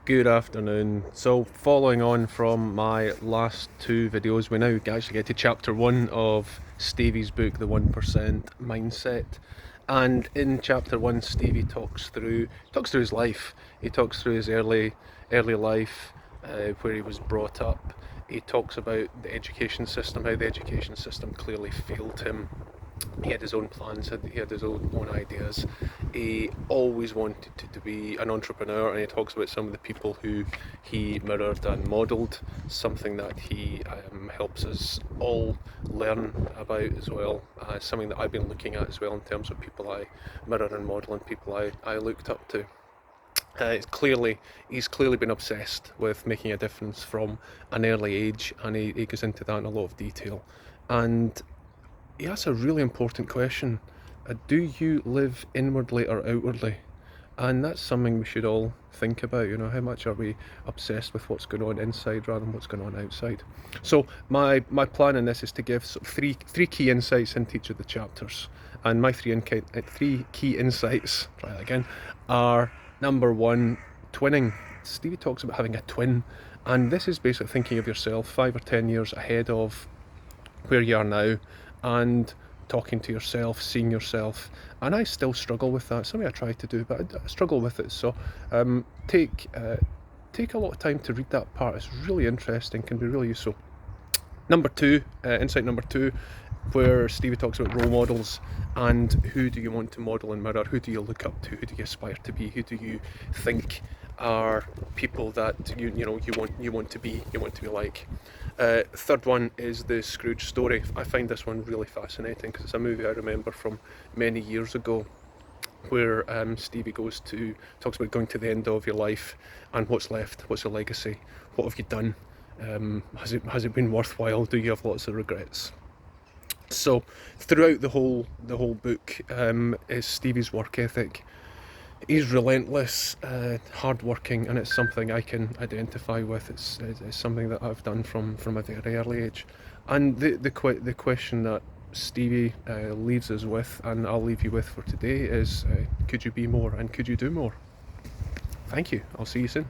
Good afternoon. So, following on from my last two videos, we now actually get to chapter one of Stevie's book, The 1% Mindset. And in chapter one, Stevie talks through his life. He talks through his early life, where he was brought up. He talks about the education system, how the education system clearly failed him. He had his own plans, he had his own ideas. He always wanted to be an entrepreneur, and he talks about some of the people who he mirrored and modelled, something that he helps us all learn about as well. Something that I've been looking at as well in terms of people I mirror and model and people I looked up to. He's clearly been obsessed with making a difference from an early age, and he goes into that in a lot of detail. And he asks a really important question. Do you live inwardly or outwardly? And that's something we should all think about. How much are we obsessed with what's going on inside rather than what's going on outside? So my plan in this is to give sort of three key insights into each of the chapters. And my three key insights, try that again, are: number one, twinning. Stevie talks about having a twin, and this is basically thinking of yourself 5 or 10 years ahead of where you are now, and talking to yourself, seeing yourself. And I still struggle with that. Something I try to do, but I struggle with it. So take a lot of time to read that part. It's really interesting, can be really useful. Number two, insight number two, where Stevie talks about role models and who do you want to model and mirror, who do you look up to, who do you aspire to be, who do you think are people that you want to be like. Third one is the Scrooge story. I find this one really fascinating because it's a movie I remember from many years ago, where Stevie talks about going to the end of your life and what's left, what's your legacy, what have you done, has it been worthwhile, do you have lots of regrets? So throughout the whole book is Stevie's work ethic. He's relentless, hard-working, and it's something I can identify with. It's something that I've done from a very early age. And the question that Stevie leaves us with, and I'll leave you with for today, is could you be more and could you do more? Thank you. I'll see you soon.